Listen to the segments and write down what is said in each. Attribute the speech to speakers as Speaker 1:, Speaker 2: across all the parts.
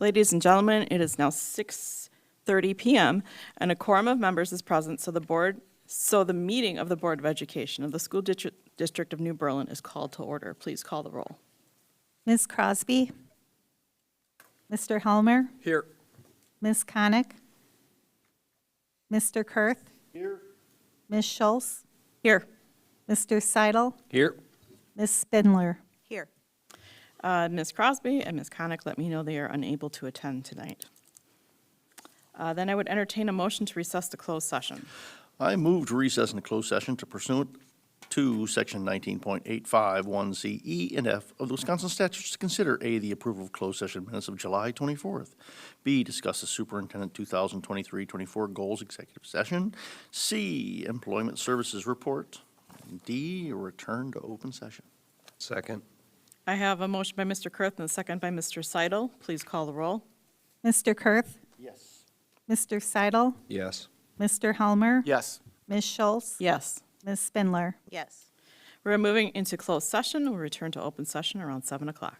Speaker 1: Ladies and gentlemen, it is now 6:30 PM, and a quorum of members is present, so the meeting of the Board of Education of the School District of New Berlin is called to order. Please call the roll.
Speaker 2: Ms. Crosby? Mr. Helmer?
Speaker 3: Here.
Speaker 2: Ms. Connick? Mr. Kurth?
Speaker 3: Here.
Speaker 2: Ms. Schultz?
Speaker 1: Here.
Speaker 2: Mr. Seidel?
Speaker 3: Here.
Speaker 2: Ms. Spindler?
Speaker 4: Here.
Speaker 1: Ms. Crosby and Ms. Connick let me know they are unable to attend tonight. Then I would entertain a motion to recess to closed session.
Speaker 5: I move to recess into closed session to pursuant to Section 19.851C E and F of the Wisconsin statutes to consider A, the approval of closed session minutes of July 24th, B, discuss the superintendent 2023-24 goals executive session, C, employment services report, and D, a return to open session.
Speaker 3: Second.
Speaker 1: I have a motion by Mr. Kurth and a second by Mr. Seidel. Please call the roll.
Speaker 2: Mr. Kurth?
Speaker 5: Yes.
Speaker 2: Mr. Seidel?
Speaker 3: Yes.
Speaker 2: Mr. Helmer?
Speaker 3: Yes.
Speaker 2: Ms. Schultz?
Speaker 1: Yes.
Speaker 2: Ms. Spindler?
Speaker 4: Yes.
Speaker 1: We're moving into closed session. We'll return to open session around 7 o'clock.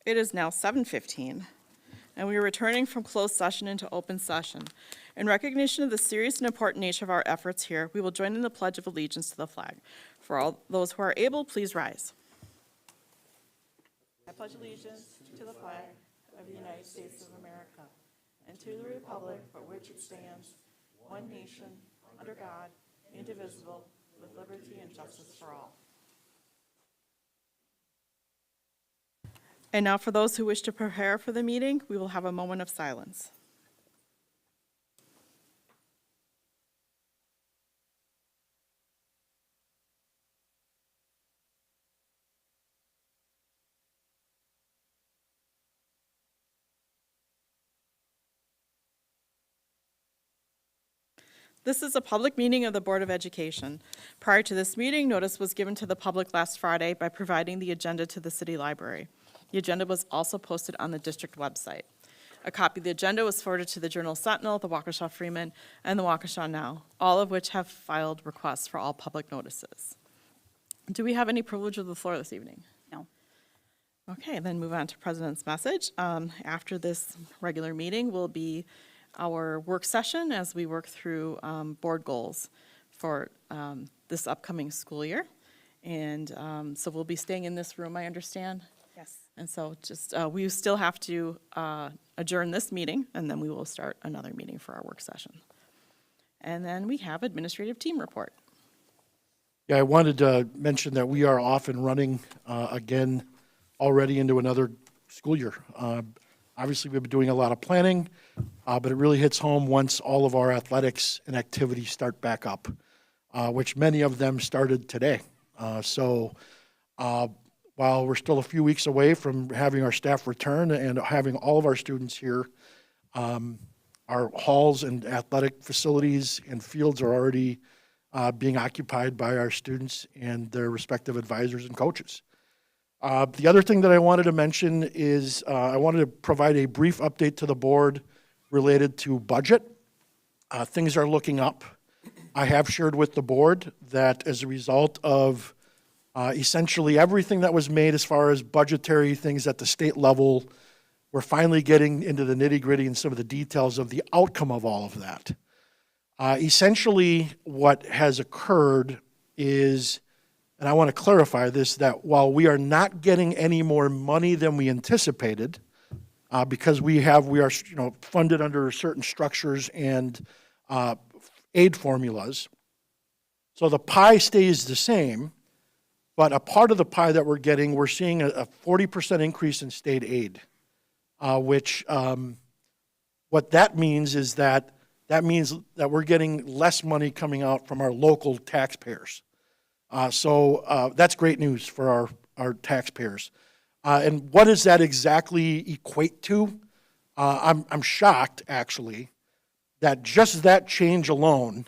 Speaker 1: It is now 7:15, and we are returning from closed session into open session. In recognition of the serious and important nature of our efforts here, we will join in the Pledge of Allegiance to the flag. For all those who are able, please rise. I pledge allegiance to the flag of the United States of America and to the republic for which it stands, one nation, under God, indivisible, with liberty and justice for all. And now for those who wish to prepare for the meeting, we will have a moment of silence. This is a public meeting of the Board of Education. Prior to this meeting, notice was given to the public last Friday by providing the agenda to the city library. The agenda was also posted on the district website. A copy of the agenda was forwarded to the Journal-Sentinel, the Waukesha Freeman, and the Waukesha Now, all of which have filed requests for all public notices. Do we have any privilege of the floor this evening?
Speaker 2: No.
Speaker 1: Okay, then move on to President's message. After this regular meeting will be our work session as we work through board goals for this upcoming school year. And so we'll be staying in this room, I understand.
Speaker 2: Yes.
Speaker 1: And so just, we still have to adjourn this meeting, and then we will start another meeting for our work session. And then we have administrative team report.
Speaker 3: Yeah, I wanted to mention that we are off and running again already into another school year. Obviously, we've been doing a lot of planning, but it really hits home once all of our athletics and activities start back up, which many of them started today. While we're still a few weeks away from having our staff return and having all of our students here, our halls and athletic facilities and fields are already being occupied by our students and their respective advisors and coaches. The other thing that I wanted to mention is I wanted to provide a brief update to the board related to budget. Things are looking up. I have shared with the board that as a result of essentially everything that was made as far as budgetary things at the state level, we're finally getting into the nitty-gritty and some of the details of the outcome of all of that. Essentially, what has occurred is, and I want to clarify this, that while we are not getting any more money than we anticipated, because we are funded under certain structures and aid formulas, so the pie stays the same, but a part of the pie that we're getting, we're seeing a 40% increase in state aid, which what that means is that we're getting less money coming out from our local taxpayers. So that's great news for our taxpayers. And what does that exactly equate to? I'm shocked, actually, that just that change alone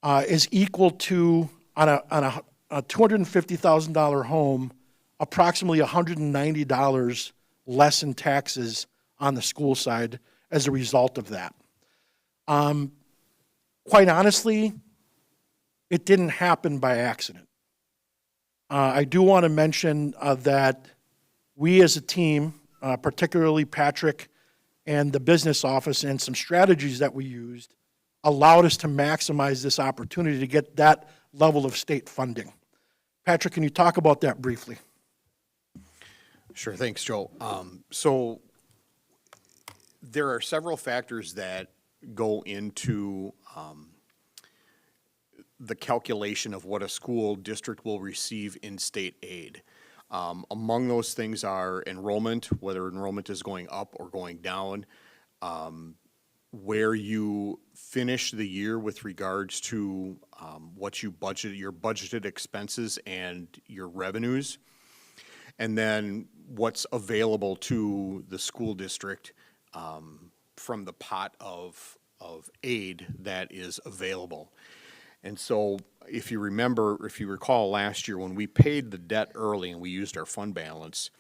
Speaker 3: is equal to, on a $250,000 home, approximately $190 less in taxes on the school side as a result of that. Quite honestly, it didn't happen by accident. I do want to mention that we as a team, particularly Patrick and the business office and some strategies that we used, allowed us to maximize this opportunity to get that level of state funding. Patrick, can you talk about that briefly?
Speaker 4: Sure, thanks, Joe. So there are several factors that go into the calculation of what a school district will receive in state aid. Among those things are enrollment, whether enrollment is going up or going down, where you finish the year with regards to what you budget, your budgeted expenses and your revenues, and then what's available to the school district from the pot of aid that is available. And so if you recall last year when we paid the debt early and we used our fund balance,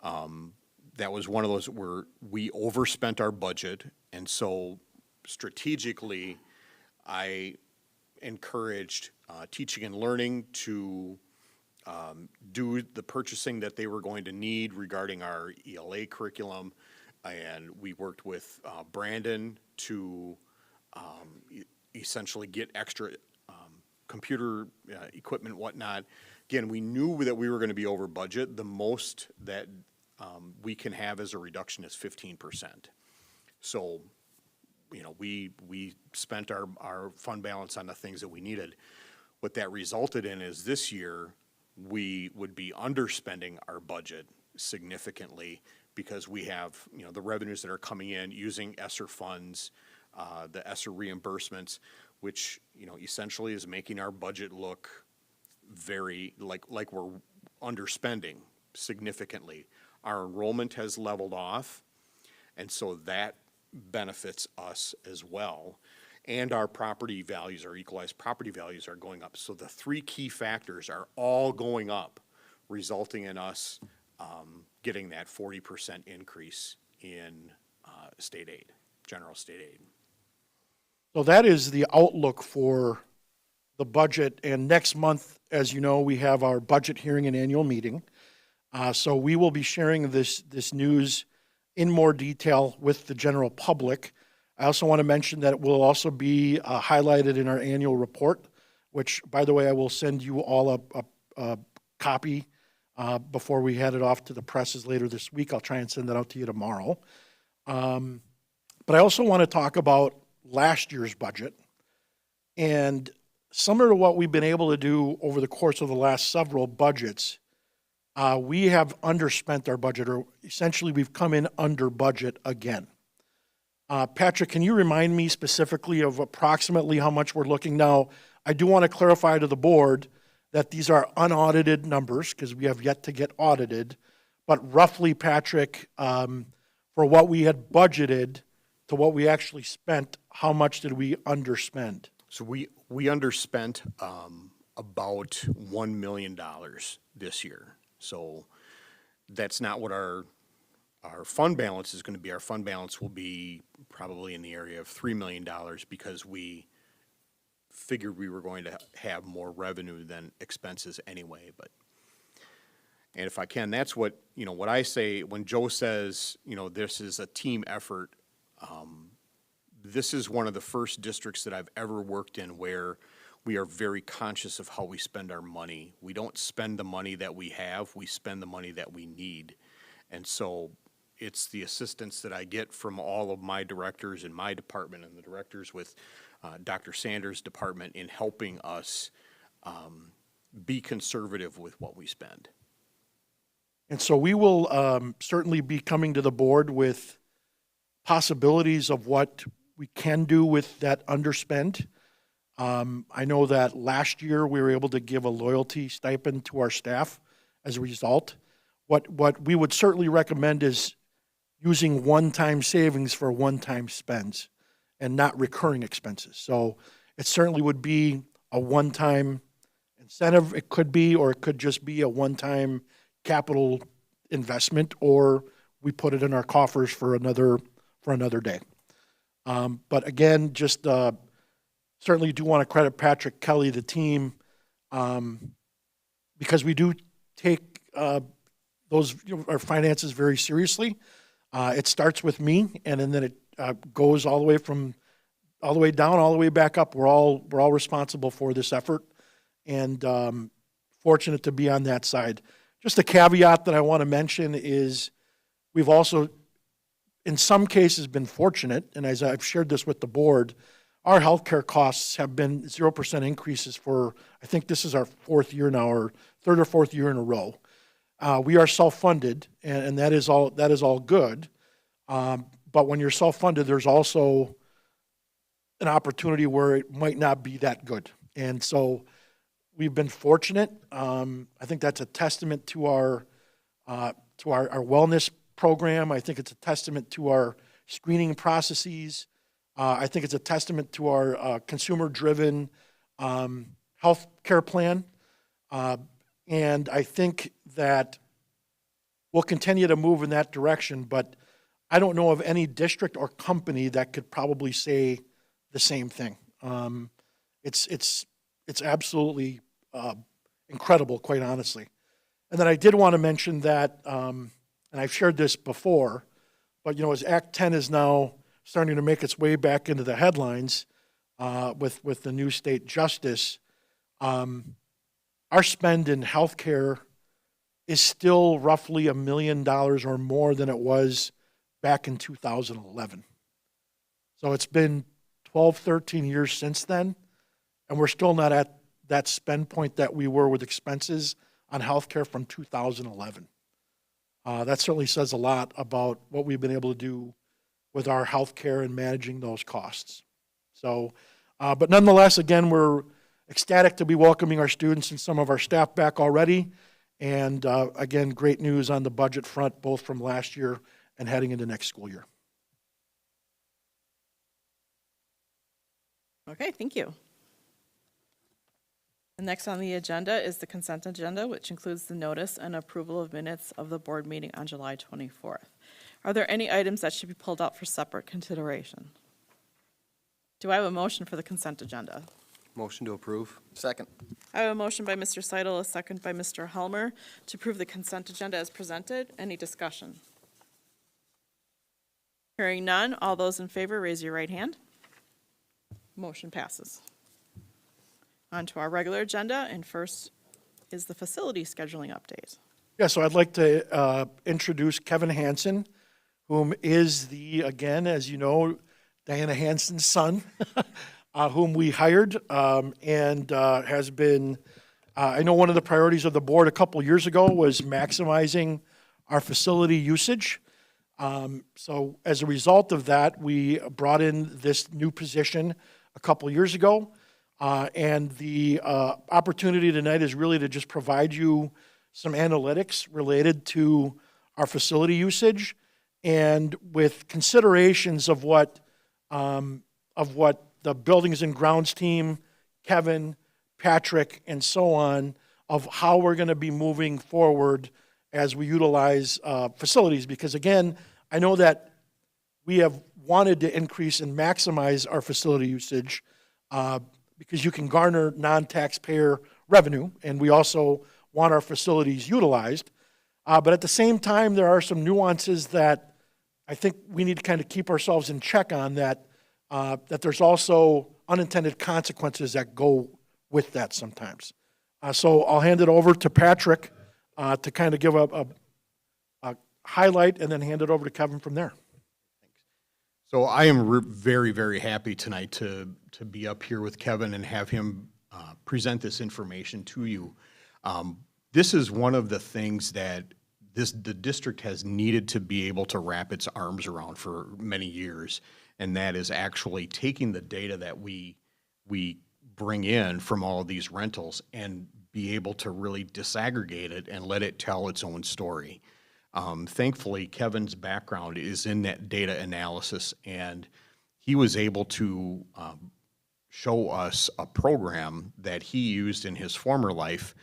Speaker 4: that was one of those where we overspent our budget. And so strategically, I encouraged teaching and learning to do the purchasing that they were going to need regarding our ELA curriculum. And we worked with Brandon to essentially get extra computer equipment, whatnot. Again, we knew that we were going to be over budget. The most that we can have as a reduction is 15%. So, we spent our fund balance on the things that we needed. What that resulted in is this year, we would be underspending our budget significantly because we have, the revenues that are coming in using ESSER funds, the ESSER reimbursements, which, essentially is making our budget look very, like we're underspending significantly. Our enrollment has leveled off, and so that benefits us as well. And our property values, our equalized property values are going up. So the three key factors are all going up, resulting in us getting that 40% increase in state aid, general state aid.
Speaker 3: So that is the outlook for the budget. And next month, as you know, we have our budget hearing and annual meeting. So we will be sharing this news in more detail with the general public. I also want to mention that it will also be highlighted in our annual report, which, by the way, I will send you all a copy before we head it off to the presses later this week. I'll try and send that out to you tomorrow. But I also want to talk about last year's budget. And similar to what we've been able to do over the course of the last several budgets, we have underspent our budget, or essentially we've come in under budget again. Patrick, can you remind me specifically of approximately how much we're looking now? I do want to clarify to the board that these are unaudited numbers because we have yet to get audited. But roughly, Patrick, for what we had budgeted to what we actually spent, how much did we underspend?
Speaker 4: So we underspent about $1 million this year. So that's not what our fund balance is going to be. Our fund balance will be probably in the area of $3 million because we figured we were going to have more revenue than expenses anyway. And if I can, that's what, what I say when Joe says, this is a team effort. This is one of the first districts that I've ever worked in where we are very conscious of how we spend our money. We don't spend the money that we have, we spend the money that we need. And so it's the assistance that I get from all of my directors in my department and the directors with Dr. Sanders' department in helping us be conservative with what we spend.
Speaker 3: And so we will certainly be coming to the board with possibilities of what we can do with that underspend. I know that last year we were able to give a loyalty stipend to our staff as a result. What we would certainly recommend is using one-time savings for one-time spends and not recurring expenses. So it certainly would be a one-time incentive. It could be, or it could just be a one-time capital investment, or we put it in our coffers for another day. But again, just certainly do want to credit Patrick Kelly, the team, because we do take our finances very seriously. It starts with me, and then it goes all the way down, all the way back up. We're all responsible for this effort, and fortunate to be on that side. Just a caveat that I want to mention is we've also, in some cases, been fortunate, and as I've shared this with the board, our healthcare costs have been 0% increases for, I think this is our fourth year now, or third or fourth year in a row. We are self-funded, and that is all good. But when you're self-funded, there's also an opportunity where it might not be that good. And so we've been fortunate. I think that's a testament to our wellness program. I think it's a testament to our screening processes. I think it's a testament to our consumer-driven health care plan. And I think that we'll continue to move in that direction, but I don't know of any district or company that could probably say the same thing. It's absolutely incredible, quite honestly. And then I did want to mention that, and I've shared this before, but as Act 10 is now starting to make its way back into the headlines with the new state justice, our spend in healthcare is still roughly $1 million or more than it was back in 2011. So it's been 12, 13 years since then, and we're still not at that spend point that we were with expenses on healthcare from 2011. That certainly says a lot about what we've been able to do with our healthcare and managing those costs. So, but nonetheless, again, we're ecstatic to be welcoming our students and some of our staff back already. And again, great news on the budget front, both from last year and heading into next school year.
Speaker 1: Okay, thank you. And next on the agenda is the consent agenda, which includes the notice and approval of minutes of the board meeting on July 24th. Are there any items that should be pulled out for separate consideration? Do I have a motion for the consent agenda?
Speaker 6: Motion to approve. Second.
Speaker 1: I have a motion by Mr. Seidel, a second by Mr. Helmer to approve the consent agenda as presented. Any discussion? Hearing none, all those in favor, raise your right hand. Motion passes. On to our regular agenda, and first is the facility scheduling update.
Speaker 3: Yeah, so I'd like to introduce Kevin Hansen, whom is again, as you know, Diana Hansen's son, whom we hired and has been, I know one of the priorities of the board a couple years ago was maximizing our facility usage. So as a result of that, we brought in this new position a couple years ago. And the opportunity tonight is really to just provide you some analytics related to our facility usage and with considerations of what the buildings and grounds team, Kevin, Patrick, and so on, of how we're going to be moving forward as we utilize facilities. Because again, I know that we have wanted to increase and maximize our facility usage because you can garner non-taxpayer revenue, and we also want our facilities utilized. But at the same time, there are some nuances that I think we need to kind of keep ourselves in check on, that there's also unintended consequences that go with that sometimes. So I'll hand it over to Patrick to kind of give a highlight, and then hand it over to Kevin from there.
Speaker 4: So I am very, very happy tonight to be up here with Kevin and have him present this information to you. This is one of the things that the district has needed to be able to wrap its arms around for many years, and that is actually taking the data that we bring in from all of these rentals and be able to really disaggregate it and let it tell its own story. Thankfully, Kevin's background is in that data analysis, and he was able to show us a program that he used in his former life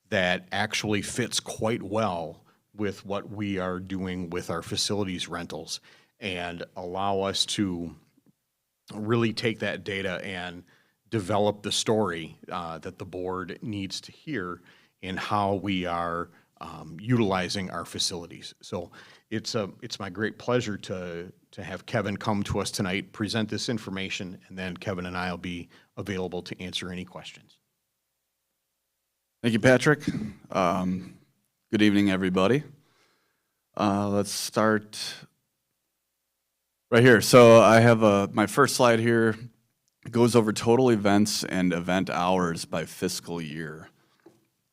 Speaker 4: that actually fits quite well with what we are doing with our facilities rentals, and allow us to really take that data and develop the story that the board needs to hear in how we are utilizing our facilities. So it's my great pleasure to have Kevin come to us tonight, present this information, and then Kevin and I will be available to answer any questions.
Speaker 7: Thank you, Patrick. Good evening, everybody. Let's start right here. So I have my first slide here. It goes over total events and event hours by fiscal year.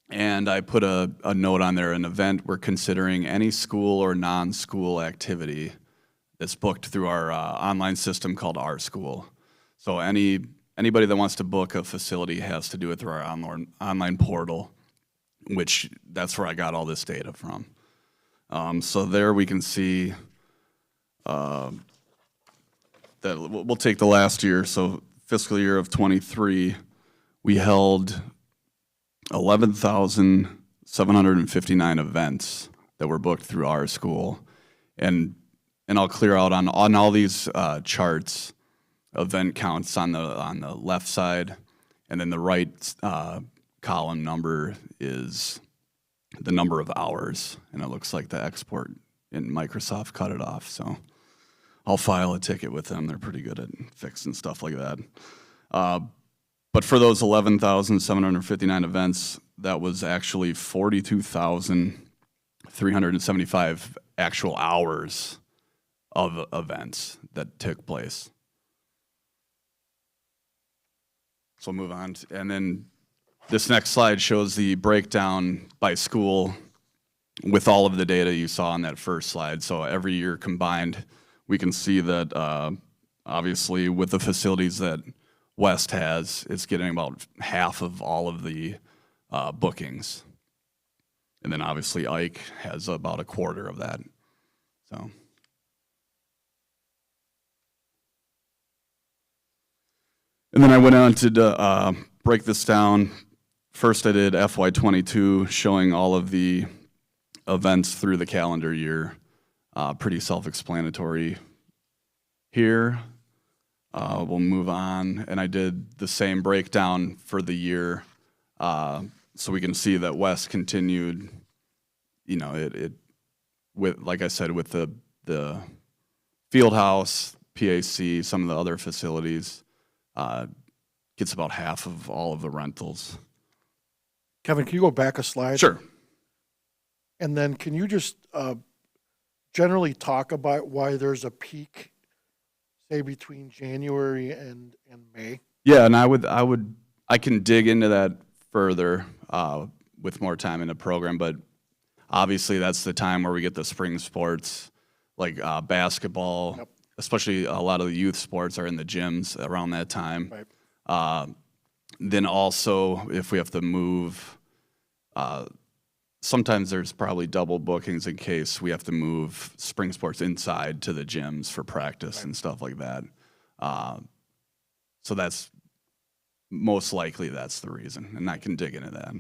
Speaker 7: And I put a note on there: an event we're considering any school or non-school activity that's booked through our online system called Our School. So anybody that wants to book a facility has to do it through our online portal, which that's where I got all this data from. So there we can see that we'll take the last year. So fiscal year of 23, we held 11,759 events that were booked through Our School. And I'll clear out on all these charts event counts on the left side, and then the right column number is the number of hours, and it looks like the export in Microsoft cut it off, so I'll file a ticket with them. They're pretty good at fixing stuff like that. But for those 11,759 events, that was actually 42,375 actual hours of events that took place. So we'll move on. And then this next slide shows the breakdown by school with all of the data you saw on that first slide. So every year combined, we can see that obviously with the facilities that West has, it's getting about half of all of the bookings. And then obviously Ike has about a quarter of that. So. And then I went on to break this down. First I did FY22, showing all of the events through the calendar year. Pretty self-explanatory here. We'll move on, and I did the same breakdown for the year, so we can see that West continued, you know, it with, like I said, with the field house, PAC, some of the other facilities, gets about half of all of the rentals.
Speaker 3: Kevin, can you go back a slide?
Speaker 7: Sure.
Speaker 3: And then can you just generally talk about why there's a peak, say, between January and May?
Speaker 7: Yeah, and I can dig into that further with more time in the program, but obviously that's the time where we get the spring sports, like basketball,
Speaker 3: Yep.
Speaker 7: especially a lot of the youth sports are in the gyms around that time.
Speaker 3: Right.
Speaker 7: Then also, if we have to move, sometimes there's probably double bookings in case we have to move spring sports inside to the gyms for practice and stuff like that. So that's most likely that's the reason, and I can dig into that.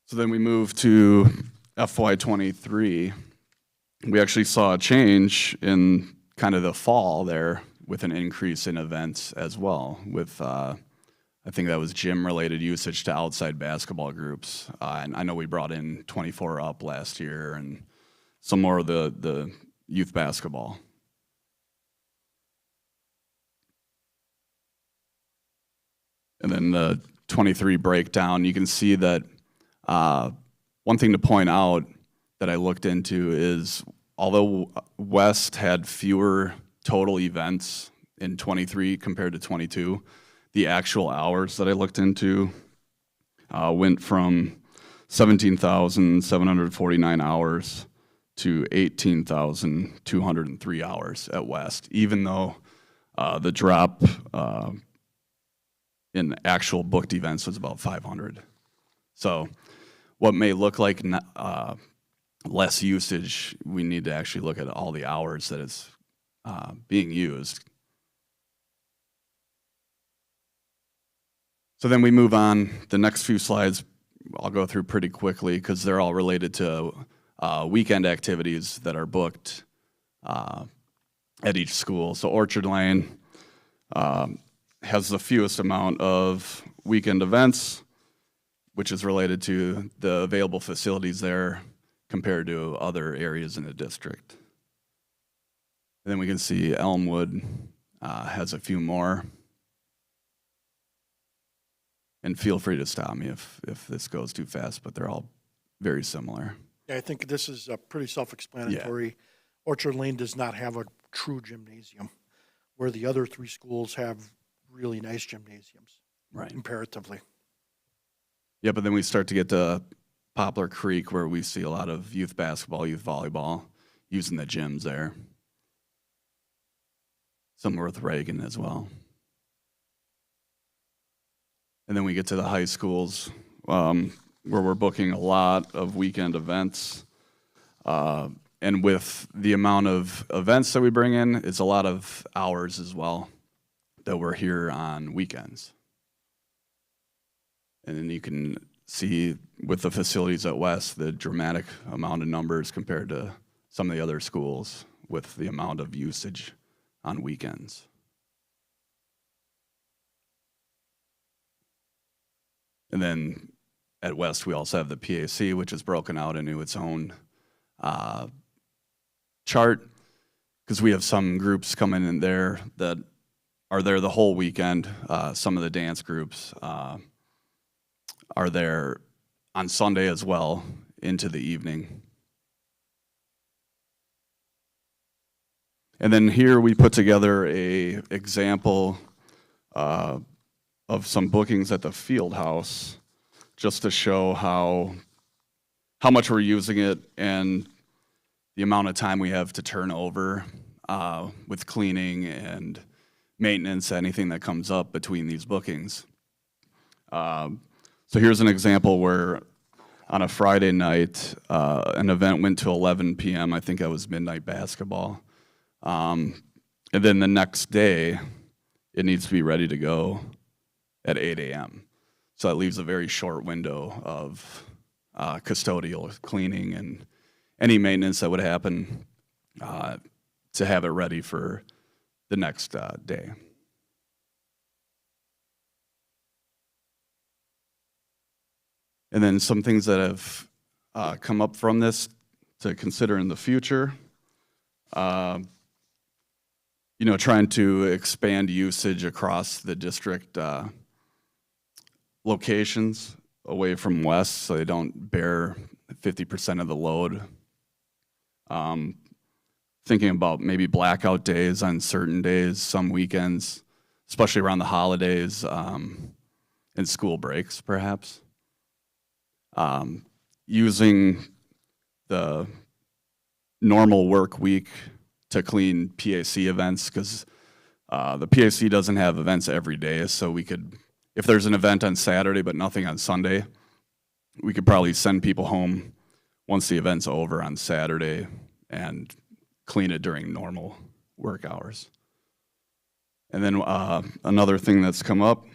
Speaker 7: So then we move to FY23. We actually saw a change in kind of the fall there with an increase in events as well with, I think that was gym-related usage to outside basketball groups. And I know we brought in 24 Up last year and some more of the youth basketball. And then the 23 breakdown, you can see that one thing to point out that I looked into is although West had fewer total events in 23 compared to 22, the actual hours that I looked into went from 17,749 hours to 18,203 hours at West, even though the drop in actual booked events was about 500. So what may look like less usage, we need to actually look at all the hours that it's being used. So then we move on. The next few slides I'll go through pretty quickly because they're all related to weekend activities that are booked at each school. So Orchard Lane has the fewest amount of weekend events, which is related to the available facilities there compared to other areas in the district. And then we can see Elmwood has a few more. And feel free to stop me if this goes too fast, but they're all very similar.
Speaker 3: Yeah, I think this is pretty self-explanatory. Orchard Lane does not have a true gymnasium, where the other three schools have really nice gymnasiums,
Speaker 7: Right.
Speaker 3: comparatively.
Speaker 7: Yeah, but then we start to get to Poplar Creek where we see a lot of youth basketball, youth volleyball using the gyms there. Similar with Reagan as well. And then we get to the high schools where we're booking a lot of weekend events. And with the amount of events that we bring in, it's a lot of hours as well that we're here on weekends. And then you can see with the facilities at West, the dramatic amount of numbers compared to some of the other schools with the amount of usage on weekends. And then at West, we also have the PAC, which is broken out into its own chart, because we have some groups coming in there that are there the whole weekend. Some of the dance groups are there on Sunday as well into the evening. And then here we put together a example of some bookings at the field house, just to show how much we're using it and the amount of time we have to turn over with cleaning and maintenance, anything that comes up between these bookings. So here's an example where on a Friday night, an event went to 11 p.m. I think that was midnight basketball. And then the next day, it needs to be ready to go at 8 a.m. So that leaves a very short window of custodial cleaning and any maintenance that would happen to have it ready for the next day. And then some things that have come up from this to consider in the future. Trying to expand usage across the district locations away from West so they don't bear 50% of the load. Thinking about maybe blackout days on certain days, some weekends, especially around the holidays and school breaks, perhaps. Using the normal work week to clean PAC events, because the PAC doesn't have events every day, so we could, if there's an event on Saturday but nothing on Sunday, we could probably send people home once the event's over on Saturday and clean it during normal work hours. And then another thing that's come up,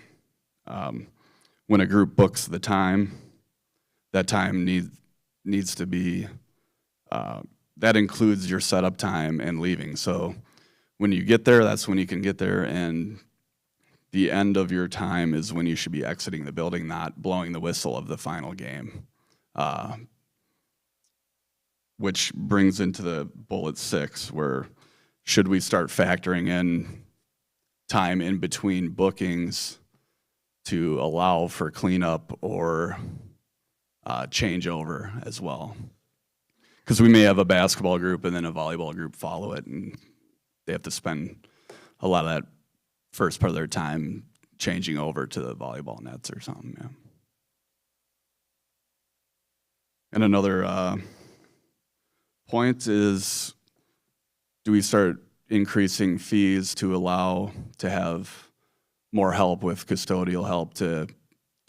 Speaker 7: when a group books the time, that time needs to be, that includes your setup time and leaving. So when you get there, that's when you can get there, and the end of your time is when you should be exiting the building, not blowing the whistle of the final game. Which brings into the bullet 6, where should we start factoring in time in between bookings to allow for cleanup or changeover as well? Because we may have a basketball group and then a volleyball group follow it, and they have to spend a lot of that first part of their time changing over to the volleyball nets or something. Yeah. And another point is, do we start increasing fees to allow to have more help with custodial help to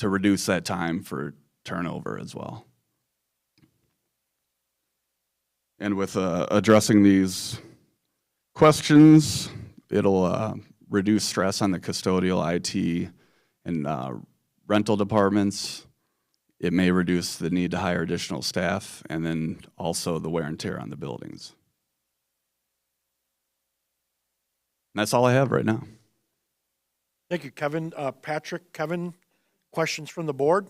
Speaker 7: reduce that time for turnover as well? And with addressing these questions, it'll reduce stress on the custodial, IT, and rental departments. It may reduce the need to hire additional staff, and then also the wear and tear on the buildings. And that's all I have right now.
Speaker 3: Thank you, Kevin. Patrick, Kevin, questions from the board?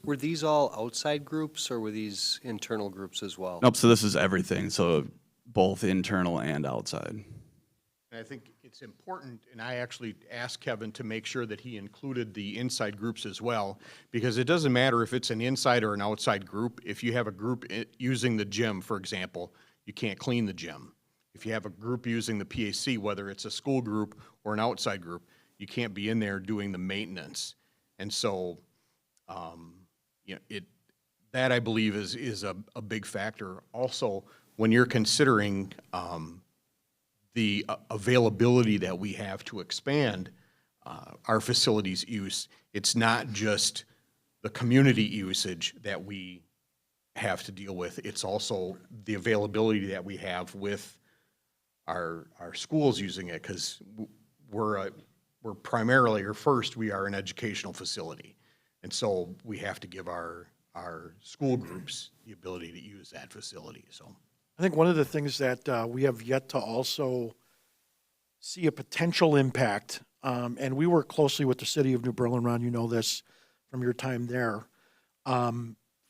Speaker 6: Were these all outside groups or were these internal groups as well?
Speaker 7: Nope, so this is everything, so both internal and outside.
Speaker 4: And I think it's important, and I actually asked Kevin to make sure that he included the inside groups as well, because it doesn't matter if it's an inside or an outside group. If you have a group using the gym, for example, you can't clean the gym. If you have a group using the PAC, whether it's a school group or an outside group, you can't be in there doing the maintenance. And so, that I believe is a big factor. Also, when you're considering the availability that we have to expand our facilities use, it's not just the community usage that we have to deal with. It's also the availability that we have with our schools using it, because we're primarily, or first, we are an educational facility. And so we have to give our school groups the ability to use that facility, so.
Speaker 3: I think one of the things that we have yet to also see a potential impact and we work closely with the city of New Berlin. Ron, you know this from your time there.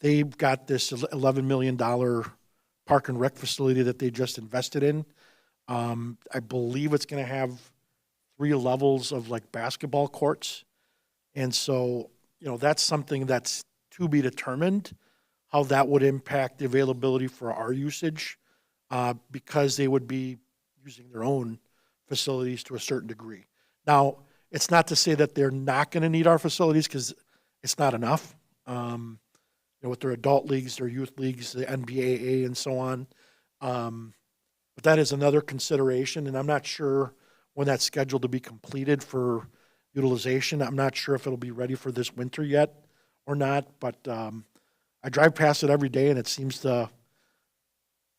Speaker 3: They've got this $11 million park and rec facility that they just invested in. I believe it's going to have 3 levels of like basketball courts. And so, that's something that's to be determined, how that would impact the availability for our usage, because they would be using their own facilities to a certain degree. Now, it's not to say that they're not going to need our facilities, because it's not enough. With their adult leagues, their youth leagues, the NBAA and so on. But that is another consideration, and I'm not sure when that's scheduled to be completed for utilization. I'm not sure if it'll be ready for this winter yet or not, but I drive past it every day, and it seems to,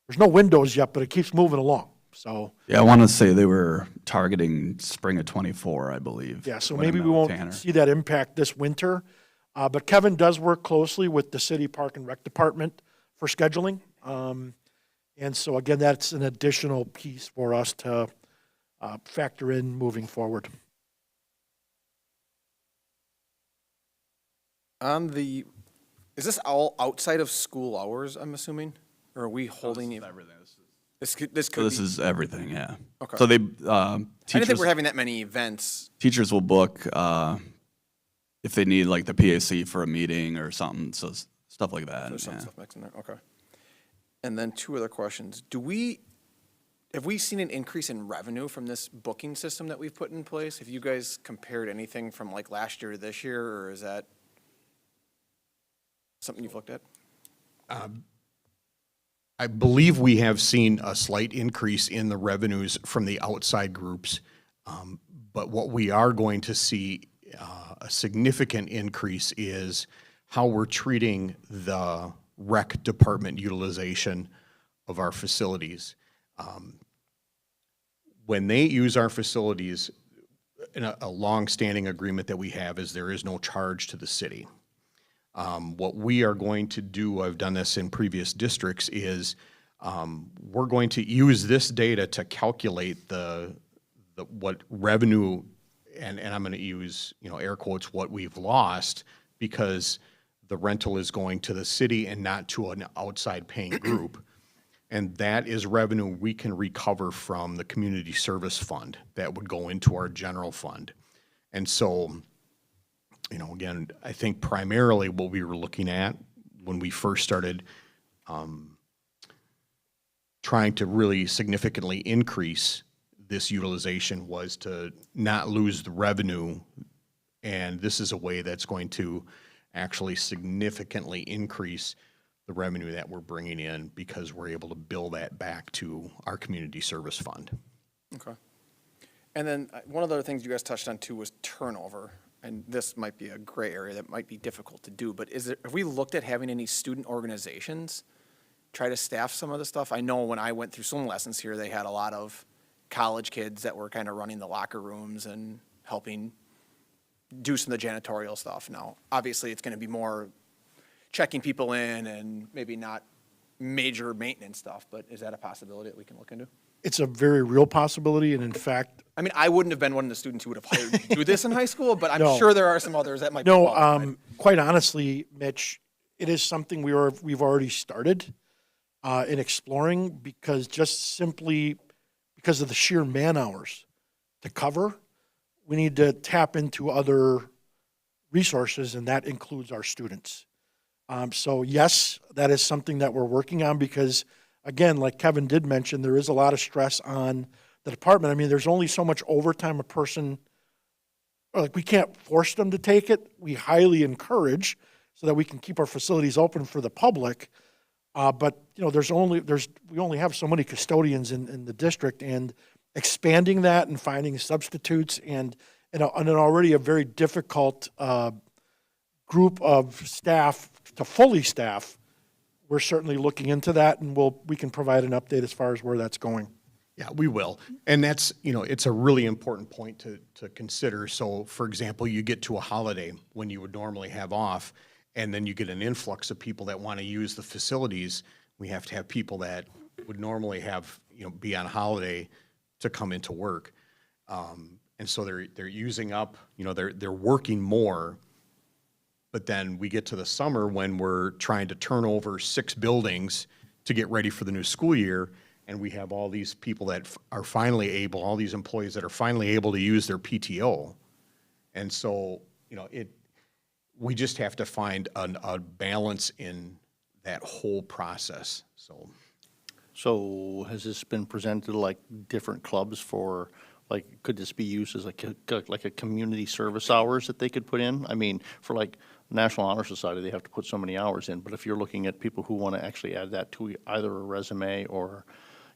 Speaker 3: there's no windows yet, but it keeps moving along. So,
Speaker 7: Yeah, I want to say they were targeting spring of '24, I believe.
Speaker 3: yeah, so
Speaker 7: when I
Speaker 3: maybe
Speaker 7: met
Speaker 3: we
Speaker 7: with
Speaker 3: won't
Speaker 7: Tanner.
Speaker 3: see that impact this winter. But Kevin does work closely with the city park and rec department for scheduling. And so again, that's an additional piece for us to factor in moving forward.
Speaker 8: Is this all outside of school hours, I'm assuming? Or are we holding? This could
Speaker 7: So this
Speaker 8: be,
Speaker 7: is everything, yeah.
Speaker 8: Okay.
Speaker 7: So they,
Speaker 8: I didn't think
Speaker 7: teachers,
Speaker 8: we're having that many events.
Speaker 7: teachers will book if they need like the PAC for a meeting or something, so stuff like that.
Speaker 8: There's some
Speaker 7: yeah.
Speaker 8: stuff mixed in there, okay. And then 2 other questions. Have we seen an increase in revenue from this booking system that we've put in place? Have you guys compared anything from like last year to this year, or is that something you've looked at?
Speaker 4: I believe we have seen a slight increase in the revenues from the outside groups. But what we are going to see a significant increase is how we're treating the rec department utilization of our facilities. When they use our facilities, in a longstanding agreement that we have is there is no charge to the city. What we are going to do, I've done this in previous districts, is we're going to use this data to calculate the what revenue, and I'm going to use air quotes, what we've lost, because the rental is going to the city and not to an outside paying group. And that is revenue we can recover from the community service fund that would go into our general fund. And so, again, I think primarily what we were looking at when we first started trying to really significantly increase this utilization was to not lose the revenue. And this is a way that's going to actually significantly increase the revenue that we're bringing in, because we're able to bill that back to our community service fund.
Speaker 8: Okay. And then one of the other things you guys touched on too was turnover. And this might be a gray area that might be difficult to do, but have we looked at having any student organizations try to staff some of the stuff? I know when I went through swim lessons here, they had a lot of college kids that were kind of running the locker rooms and helping do some of the janitorial stuff. Now, obviously, it's going to be more checking people in and maybe not major maintenance stuff, but is that a possibility that we can look into?
Speaker 3: It's a very real possibility, and in fact,
Speaker 8: I mean, I wouldn't have been one of the students who would have hired to do this in high school, but I'm
Speaker 3: No.
Speaker 8: sure there are some others that might be
Speaker 3: no,
Speaker 8: qualified.
Speaker 3: quite honestly, Mitch, it is something we've already started in exploring, because just simply because of the sheer man hours to cover, we need to tap into other resources, and that includes our students. So yes, that is something that we're working on, because again, like Kevin did mention, there is a lot of stress on the department. I mean, there's only so much overtime a person, like, we can't force them to take it. We highly encourage so that we can keep our facilities open for the public. But we only have so many custodians in the district, and expanding that and finding substitutes and an already a very difficult group of staff to fully staff, we're certainly looking into that, and we can provide an update as far as where that's going.
Speaker 4: Yeah, we will. And that's, it's a really important point to consider. So, for example, you get to a holiday when you would normally have off, and then you get an influx of people that want to use the facilities. We have to have people that would normally have, be on holiday to come into work. And so they're using up, they're working more. But then we get to the summer when we're trying to turn over 6 buildings to get ready for the new school year, and we have all these people that are finally able, all these employees that are finally able to use their PTO. And so, we just have to find a balance in that whole process, so.
Speaker 5: So has this been presented to like different clubs for, like, could this be used as like a community service hours that they could put in? I mean, for like National Honor Society, they have to put so many hours in, but if you're looking at people who want to actually add that to either a resume or,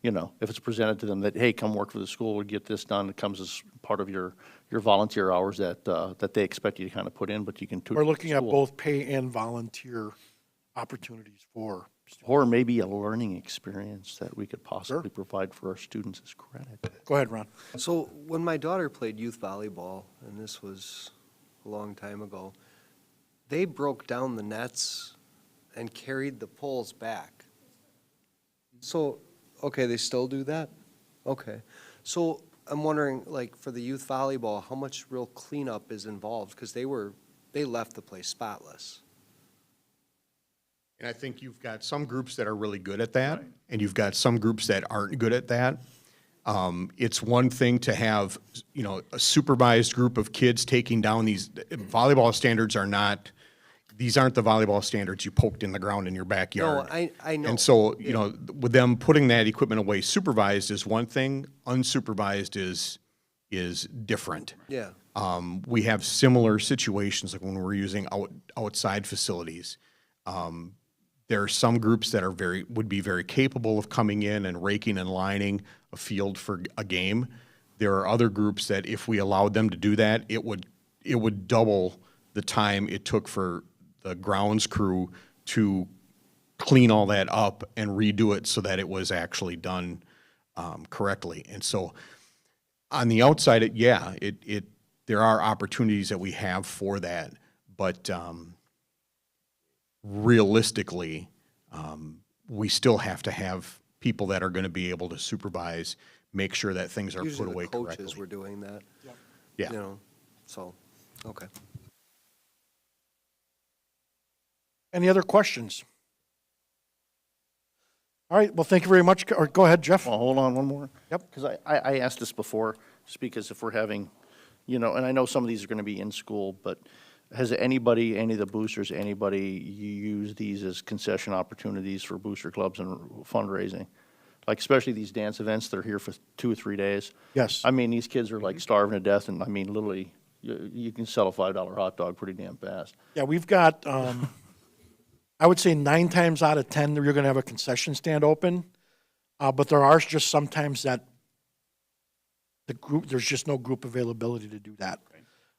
Speaker 5: if it's presented to them that, hey, come work for the school, we'll get this done, it comes as part of your volunteer hours that they expect you to kind of put in, but you can.
Speaker 3: We're looking at both pay and volunteer opportunities for students.
Speaker 5: Or maybe a learning experience that we could possibly provide for our students as credit.
Speaker 3: Go ahead, Ron.
Speaker 6: So when my daughter played youth volleyball, and this was a long time ago, they broke down the nets and carried the poles back. So, okay, they still do that? Okay. So I'm wondering, like, for the youth volleyball, how much real cleanup is involved? Because they left the place spotless.
Speaker 4: And I think you've got some groups that are really good at that, and you've got some groups that aren't good at that. It's one thing to have, a supervised group of kids taking down these, volleyball standards are not, these aren't the volleyball standards you poked in the ground in your backyard.
Speaker 6: No, I know.
Speaker 4: And so, with them putting that equipment away supervised is one thing, unsupervised is different.
Speaker 6: Yeah.
Speaker 4: We have similar situations like when we're using outside facilities. There are some groups that would be very capable of coming in and raking and lining a field for a game. There are other groups that if we allowed them to do that, it would double the time it took for the grounds crew to clean all that up and redo it so that it was actually done correctly. And so on the outside, there are opportunities that we have for that, but realistically, we still have to have people that are going to be able to supervise, make sure that things are put
Speaker 6: Usually
Speaker 4: away
Speaker 6: the coaches
Speaker 4: correctly.
Speaker 6: were doing that.
Speaker 4: Yeah.
Speaker 6: So, okay.
Speaker 3: Any other questions? All right, well, thank you very much. Or go ahead, Jeff.
Speaker 5: Well, hold on, one more.
Speaker 3: Yep.
Speaker 5: Because I asked this before, just because if we're having, and I know some of these are going to be in school, but has anybody, any of the boosters, anybody use these as concession opportunities for booster clubs and fundraising? Like especially these dance events that are here for 2 or 3 days?
Speaker 3: Yes.
Speaker 5: I mean, these kids are like starving to death, and I mean, literally, you can sell a $5 hot dog pretty damn fast.
Speaker 3: Yeah, we've got, I would say 9 times out of 10, you're going to have a concession stand open. But there are just sometimes that there's just no group availability to do that.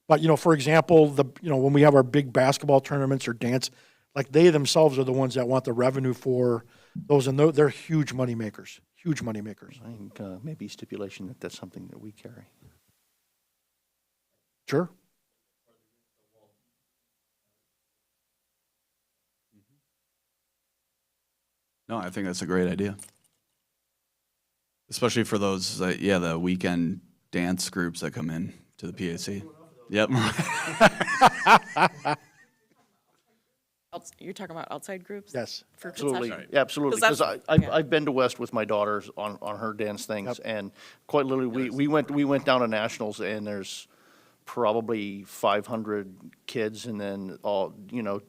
Speaker 3: But, for example, when we have our big basketball tournaments or dance, like they themselves are the ones that want the revenue for those, and they're huge money makers, huge money makers.
Speaker 5: I think maybe stipulation that that's something that we carry.
Speaker 3: Sure.
Speaker 7: No, I think that's a great idea. Especially for those, the weekend dance groups that come in to the PAC. Yep.
Speaker 1: You're talking about outside groups?
Speaker 3: Yes.
Speaker 1: For
Speaker 5: Absolutely,
Speaker 1: concession?
Speaker 5: absolutely.
Speaker 1: 'Cause
Speaker 5: Because
Speaker 1: that's- yeah.
Speaker 5: I've been to West with my daughters on her dance things, and quite literally, we went down to nationals, and there's probably 500 kids, and then all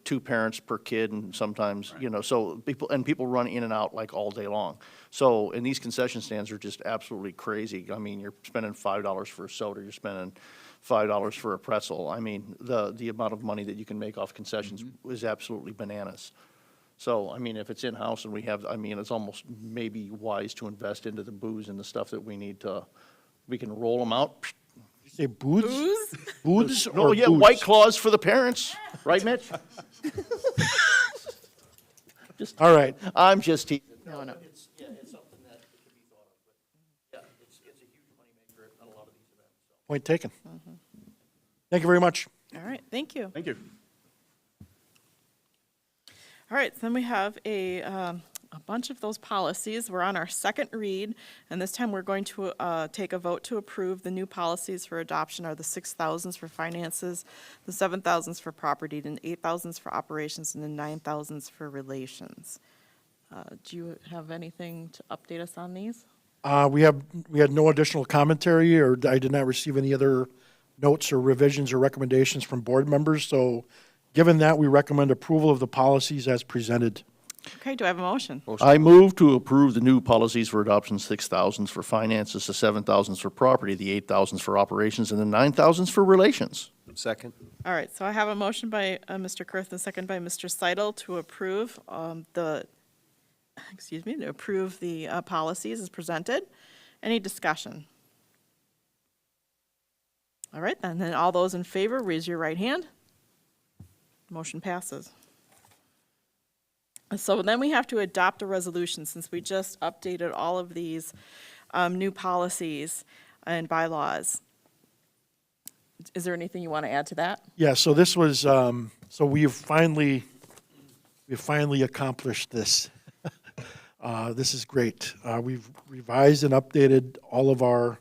Speaker 5: 2 parents per kid, and sometimes so people run in and out like all day long. So, and these concession stands are just absolutely crazy. I mean, you're spending $5 for a soda, you're spending $5 for a pretzel. I mean, the amount of money that you can make off concessions is absolutely bananas. So, I mean, if it's in-house and it's almost maybe wise to invest into the booze and the stuff that we need we can roll them out.
Speaker 3: You say booths?
Speaker 1: Booze?
Speaker 3: Booths
Speaker 5: No,
Speaker 3: or
Speaker 5: yeah,
Speaker 3: booths?
Speaker 5: White Claws for the parents, right, Mitch?
Speaker 3: All right.
Speaker 5: I'm just teasing.
Speaker 1: No, no.
Speaker 5: It's something that could be thought of, but yeah, it's a huge moneymaker at a lot of these events.
Speaker 3: Point taken. Thank you very much.
Speaker 1: All right, thank you.
Speaker 5: Thank you.
Speaker 1: All right, then we have a a bunch of those policies. We're on our second read, and this time we're going to take a vote to approve the new policies for adoption are the 6,000s for finances, the 7,000s for property, and 8,000s for operations, and the 9,000s for relations. Do you have anything to update us on these?
Speaker 3: We had no additional commentary, or I did not receive any other notes or revisions or recommendations from board members. So given that, we recommend approval of the policies as presented.
Speaker 1: Okay, do I have a motion?
Speaker 5: I move to approve the new policies for adoption, 6,000s for finances, the 7,000s for property, the 8,000s for operations, and the 9,000s for relations.
Speaker 6: Second.
Speaker 1: All right, so I have a motion by Mr. Kurth and a second by Mr. Seidel to approve the policies as presented. Any discussion? All right, then all those in favor, raise your right hand. Motion passes. So then we have to adopt a resolution, since we just updated all of these new policies and bylaws. Is there anything you want to add to that?
Speaker 3: Yeah, so this was, so we've finally accomplished this. This is great. We've revised and updated all of our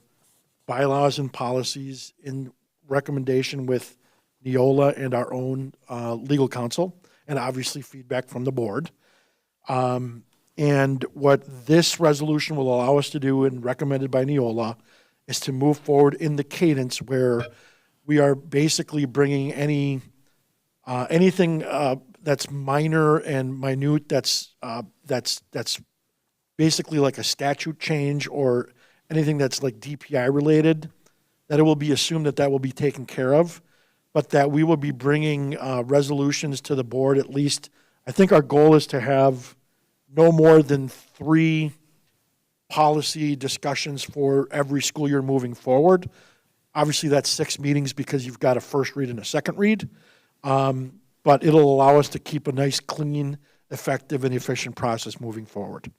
Speaker 3: bylaws and policies in recommendation with Neola and our own legal counsel, and obviously feedback from the board. And what this resolution will allow us to do, and recommended by Neola, is to move forward in the cadence where we are basically bringing anything that's minor and minute, that's basically like a statute change or anything that's like DPI related, that it will be assumed that will be taken care of, but that we will be bringing resolutions to the board at least. I think our goal is to have no more than 3 policy discussions for every school year moving forward. Obviously, that's 6 meetings because you've got a first read and a second read. But it'll allow us to keep a nice, clean, effective, and efficient process moving forward.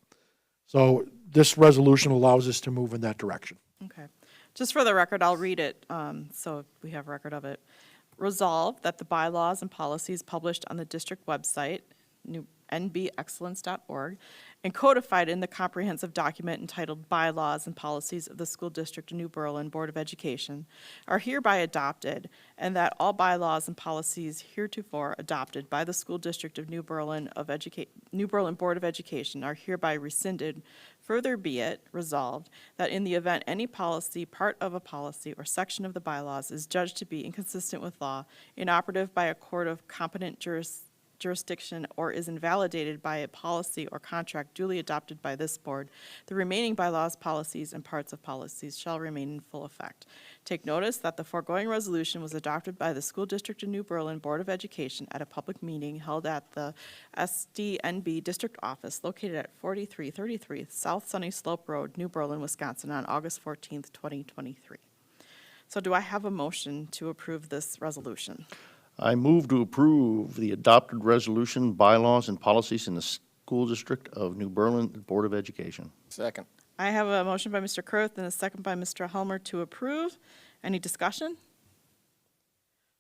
Speaker 3: So this resolution allows us to move in that direction.
Speaker 1: Okay. Just for the record, I'll read it, so we have record of it. Resolved that the bylaws and policies published on the district website, nbexcellence.org, and codified in the comprehensive document entitled Bylaws and Policies of the School District of New Berlin Board of Education are hereby adopted, and that all bylaws and policies heretofore adopted by the School District of New Berlin Board of Education are hereby rescinded. Further be it resolved that in the event any policy, part of a policy, or section of the bylaws is judged to be inconsistent with law, inoperative by a court of competent jurisdiction, or is invalidated by a policy or contract duly adopted by this board, the remaining bylaws, policies, and parts of policies shall remain in full effect. Take notice that the foregoing resolution was adopted by the School District of New Berlin Board of Education at a public meeting held at the SDNB District Office located at 4333 South Sunny Slope Road, New Berlin, Wisconsin, on August 14th, 2023. So do I have a motion to approve this resolution?
Speaker 5: I move to approve the adopted resolution, bylaws, and policies in the School District of New Berlin Board of Education.
Speaker 8: Second.
Speaker 1: I have a motion by Mr. Kurth and a second by Mr. Helmer to approve. Any discussion?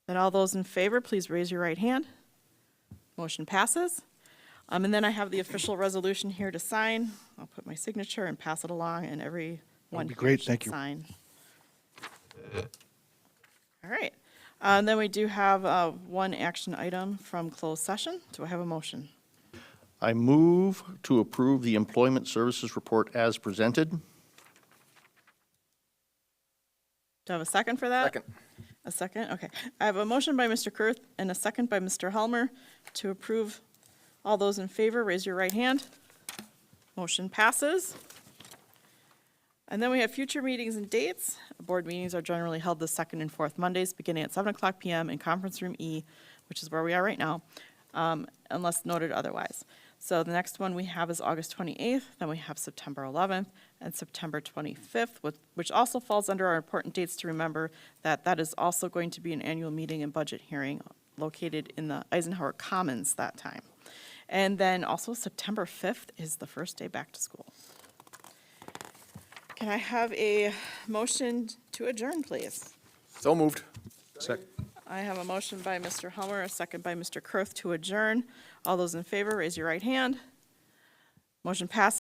Speaker 1: Then all those in favor, please raise your right hand. Motion passes. And then I have the official resolution here to sign. I'll put my signature and pass it along, and everyone
Speaker 3: That'd be
Speaker 1: here
Speaker 3: great.
Speaker 1: should
Speaker 3: Thank you.
Speaker 1: sign. All right. And then we do have one action item from closed session. Do I have a motion?
Speaker 5: I move to approve the Employment Services Report as presented.
Speaker 1: Do I have a second for that?
Speaker 8: Second.
Speaker 1: A second? Okay. I have a motion by Mr. Kurth and a second by Mr. Helmer to approve. All those in favor, raise your right hand. Motion passes. And then we have future meetings and dates. Board meetings are generally held the second and fourth Mondays, beginning at 7 o'clock p.m. in Conference Room E, which is where we are right now, unless noted otherwise. So the next one we have is August 28th, then we have September 11th, and September 25th, which also falls under our important dates to remember that is also going to be an annual meeting and budget hearing located in the Eisenhower Commons that time. And then also September 5th is the first day back to school. Can I have a motion to adjourn, please?
Speaker 8: So moved.
Speaker 6: Second.
Speaker 1: I have a motion by Mr. Helmer, a second by Mr. Kurth to adjourn. All those in favor, raise your right hand. Motion passes.